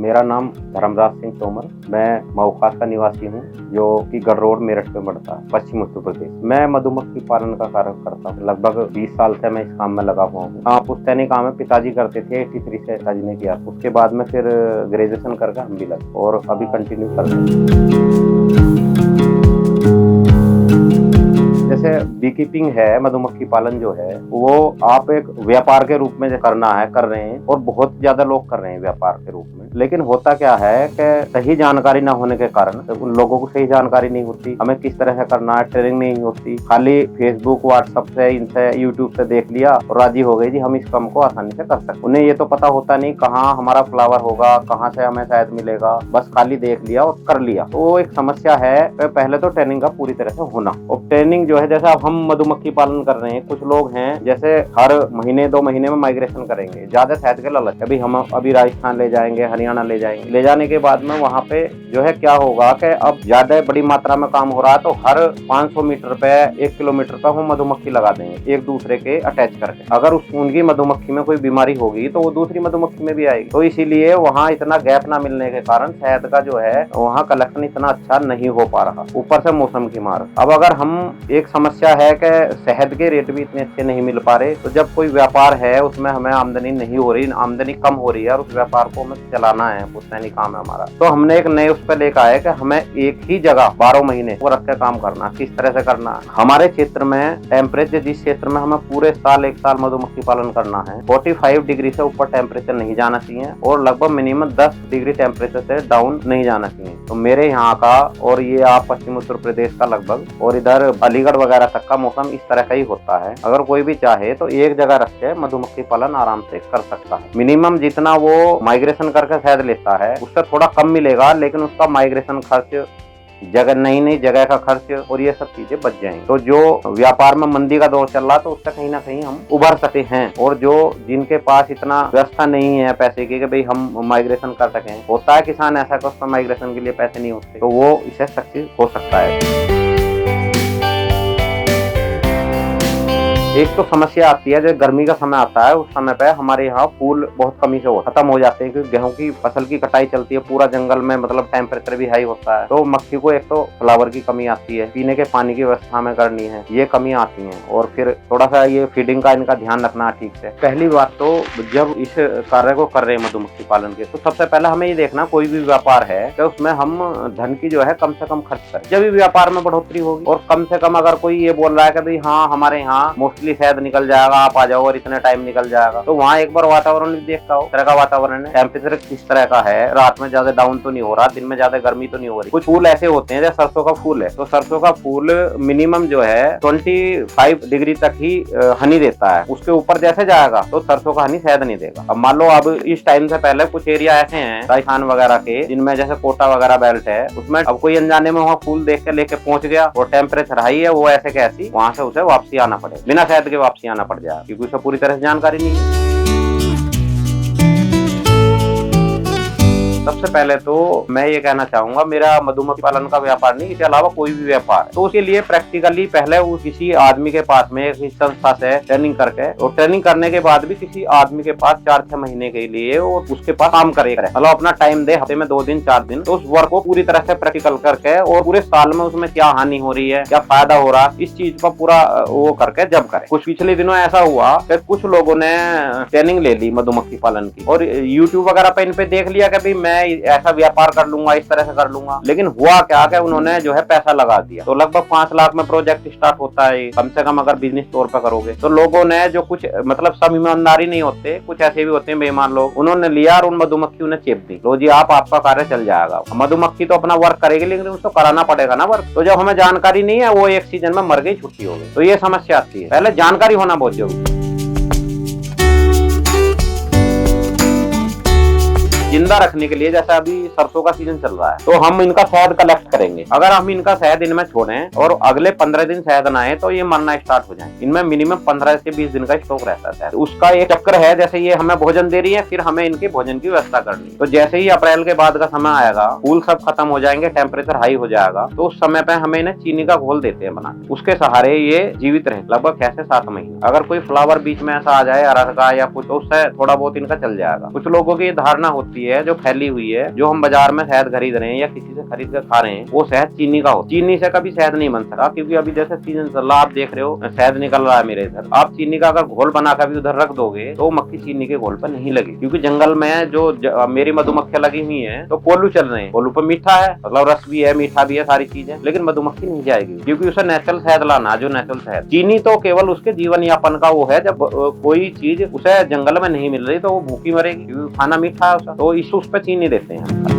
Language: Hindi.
मेरा नाम धर्मराज सिंह तोमर। मैं मऊ खास का निवासी हूँ, जो कि गढ़ रोड मेरठ में पड़ता है, पश्चिम उत्तर प्रदेश। मैं मधुमक्खी पालन का कार्य करता हूँ। लगभग 20 साल से मैं इस काम में लगा हुआ हूँ। हाँ, पुश्तैनी काम है, पिताजी करते थे, 83 से पिताजी ने किया। उसके बाद में फिर ग्रेजुएशन करके हम भी लगे और अभी कंटिन्यू कर रहे हैं। जैसे बी कीपिंग है, मधुमक्खी पालन जो है वो आप एक व्यापार के रूप में करना है, कर रहे हैं, और बहुत ज्यादा लोग कर रहे हैं व्यापार के रूप में। लेकिन होता क्या है कि सही जानकारी ना होने के कारण उन लोगों को सही जानकारी नहीं होती, हमें किस तरह से करना है, ट्रेनिंग नहीं होती। खाली फेसबुक, व्हाट्सएप से, इनसे, यूट्यूब से देख लिया और राजी हो गई जी हम इस काम को आसानी से कर सकते। उन्हें ये तो पता होता नहीं कहाँ हमारा फ्लावर होगा, कहाँ से हमें शायद मिलेगा, बस खाली देख लिया और कर लिया। तो एक समस्या है, पहले तो ट्रेनिंग का पूरी तरह से होना। और ट्रेनिंग जो है, जैसे अब हम मधुमक्खी पालन कर रहे हैं, कुछ लोग हैं जैसे हर महीने 2 महीने में माइग्रेशन करेंगे, ज्यादा शहद के लालच। अभी हम अभी राजस्थान ले जाएंगे, हरियाणा ले जाएंगे। ले जाने के बाद में वहाँ पे जो है क्या होगा कि अब ज्यादा बड़ी मात्रा में काम हो रहा है, तो हर 500 मीटर पे, 1 किलोमीटर पे हम मधुमक्खी लगा देंगे एक दूसरे के अटैच करके। अगर उनकी मधुमक्खी में कोई बीमारी होगी तो वो दूसरी मधुमक्खी में भी आएगी। तो इसीलिए वहाँ इतना गैप ना मिलने के कारण शहद का जो है वहाँ कलेक्शन इतना अच्छा नहीं हो पा रहा, ऊपर से मौसम की मार। अब अगर हम, एक समस्या है कि शहद के रेट भी इतने अच्छे नहीं मिल पा रहे, तो जब कोई व्यापार है उसमें हमें आमदनी नहीं हो रही, आमदनी कम हो रही है और उस व्यापार को हमें चलाना है, पुश्तैनी काम है हमारा, तो हमने एक नए उस पर लेकर आए कि हमें एक ही जगह 12 महीने वो रख के काम करना। किस तरह से करना? हमारे क्षेत्र में टेम्परेचर, जिस क्षेत्र में हमें पूरे साल, 1 साल मधुमक्खी पालन करना है, 45 डिग्री से ऊपर टेम्परेचर नहीं जाना चाहिए और लगभग मिनिमम 10 डिग्री टेम्परेचर से डाउन नहीं जाना चाहिए। तो मेरे यहाँ का, और ये आप पश्चिम उत्तर प्रदेश का लगभग, और इधर अलीगढ़ वगैरह तक का मौसम इस तरह का ही होता है। अगर कोई भी चाहे तो एक जगह रख के मधुमक्खी पालन आराम से कर सकता है। मिनिमम जितना वो माइग्रेशन करके शहद लेता है उससे थोड़ा कम मिलेगा, लेकिन उसका माइग्रेशन खर्च, जगह, नई जगह का खर्च और ये सब चीजें बच जाएंगी। तो जो व्यापार में मंदी का दौर चल रहा, तो उससे कहीं ना कहीं हम उभर सकते हैं। और जो जिनके पास इतना व्यवस्था नहीं है पैसे की कि भाई हम माइग्रेशन कर सकें, होता है किसान ऐसा कि उसका माइग्रेशन के लिए पैसे नहीं होते, तो वो इसे सक्सेस हो सकता है। एक तो समस्या आती है, जब गर्मी का समय आता है उस समय पे हमारे यहाँ फूल बहुत कमी से खत्म हो जाते हैं, क्योंकि गेहूं की फसल की कटाई चलती है, पूरा जंगल में, मतलब टेम्परेचर भी हाई होता है। तो मक्खी को एक तो फ्लावर की कमी आती है, पीने के पानी की व्यवस्था हमें करनी है, ये कमी आती है। और फिर थोड़ा सा ये फीडिंग का इनका ध्यान रखना है ठीक से। पहली बात तो जब इस कार्य को कर रहे हैं मधुमक्खी पालन के, तो सबसे पहले हमें ये देखना, कोई भी व्यापार है तो उसमें हम धन की जो है कम से कम खर्च करें। जब भी व्यापार में बढ़ोतरी होगी, और कम से कम अगर कोई ये बोल रहा है कि भाई हाँ हमारे यहाँ शहद निकल जाएगा, आप आ जाओ और इतने टाइम निकल जाएगा, तो वहाँ एक बार वातावरण भी देखता हो, तरह का वातावरण है, टेम्परेचर किस तरह का है, रात में ज्यादा डाउन तो नहीं हो रहा, दिन में ज्यादा गर्मी तो नहीं हो रही। कुछ फूल ऐसे होते हैं, जैसे सरसों का फूल है, तो सरसों का फूल मिनिमम जो है 25 डिग्री तक ही हनी देता है। उसके ऊपर जैसे जाएगा तो सरसों का हनी शहद नहीं देगा। अब मान लो अब इस टाइम से पहले कुछ एरिया ऐसे हैं राजस्थान वगैरह के, जिनमें जैसे कोटा वगैरह बेल्ट है, उसमें अब कोई अनजाने में वहाँ फूल देख के लेके पहुंच गया और टेम्परेचर हाई है, वो ऐसे कैसी, वहां से उसे वापसी आना पड़ेगा, बिना शहद के वापसी आना पड़ जाएगा, क्योंकि उसे पूरी तरह से जानकारी नहीं है। सबसे पहले तो मैं ये कहना चाहूंगा, मेरा मधुमक्खी पालन का व्यापार नहीं, इसके अलावा कोई भी व्यापार है, तो उसके लिए प्रैक्टिकली पहले वो किसी आदमी के पास में, किसी संस्था से ट्रेनिंग करके, और ट्रेनिंग करने के बाद भी किसी आदमी के पास 4-6 महीने के लिए और उसके पास काम करेगा, मतलब अपना टाइम दे, हफ्ते में 2 दिन 4 दिन, तो उस वर्क को पूरी तरह से प्रैक्टिकल करके, और पूरे साल में उसमें क्या हानि हो रही है, क्या फायदा हो रहा है, इस चीज का पूरा वो करके जब करे। कुछ पिछले दिनों ऐसा हुआ कि कुछ लोगों ने ट्रेनिंग ले ली मधुमक्खी पालन की, और यूट्यूब वगैरह पे इन पे देख लिया कि भाई मैं ऐसा व्यापार कर लूंगा, इस तरह से कर लूंगा, लेकिन हुआ क्या कि उन्होंने जो है पैसा लगा दिया। तो लगभग 5 लाख में प्रोजेक्ट स्टार्ट होता है, कम से कम अगर बिजनेस तौर पर करोगे। तो लोगों ने जो कुछ, मतलब सब ईमानदारी नहीं होते, कुछ ऐसे भी होते हैं बेईमान लोग, उन्होंने लिया और उन मधुमक्खी उन्हें चेप दी, लो जी आपका कार्य चल जाएगा। मधुमक्खी तो अपना वर्क करेगी, लेकिन उसको कराना पड़ेगा ना वर्क। तो जब हमें जानकारी नहीं है, वो एक सीजन में मर गई, छुट्टी हो गई, तो ये समस्या आती है। पहले जानकारी होना बहुत जरूरी है। जिंदा रखने के लिए, जैसे अभी सरसों का सीजन चल रहा है, तो हम इनका शहद कलेक्ट करेंगे। अगर हम इनका शहद इनमें छोड़ें और अगले 15 दिन शहद ना आए, तो ये मरना स्टार्ट हो जाए। इनमें मिनिमम 15 से 20 दिन का स्टॉक रहता है। उसका एक चक्कर है, जैसे ये हमें भोजन दे रही है, फिर हमें इनके भोजन की व्यवस्था करनी है। तो जैसे ही अप्रैल के बाद का समय आएगा, फूल सब खत्म हो जाएंगे, टेम्परेचर हाई हो जाएगा, तो उस समय पे हमें इन्हें चीनी का घोल देते हैं बना, उसके सहारे ये जीवित रहे लगभग 6 से 7 महीने। अगर कोई फ्लावर बीच में ऐसा आ जाए अरहर का या कुछ, तो उससे थोड़ा बहुत इनका चल जाएगा। कुछ लोगों की धारणा होती है जो फैली हुई है, जो हम बाजार में शहद खरीद रहे हैं या किसी से खरीद कर खा रहे हैं, वो शहद चीनी का हो। चीनी से कभी शहद नहीं बन सकता, क्योंकि अभी जैसे सीजन चल रहा, आप देख रहे हो शहद निकल रहा है मेरे इधर। आप चीनी का अगर घोल बना कर भी उधर रख दोगे तो मक्खी चीनी के घोल पर नहीं लगी, क्योंकि जंगल में जो मेरी मधुमक्खियां लगी हुई है तो कोल्लू चल रहे हैं। कोल्लू पर मीठा है, मतलब रस भी है, मीठा भी है, सारी चीजें, लेकिन मधुमक्खी नहीं जाएगी, क्योंकि उसे नेचुरल शहद लाना, जो नेचुरल शहद। चीनी तो केवल उसके जीवन यापन का वो है, जब कोई चीज उसे जंगल में नहीं मिल रही तो वो भूखी मरेगी, क्योंकि खाना मीठा है उसका, तो इस उस पर चीनी देते हैं।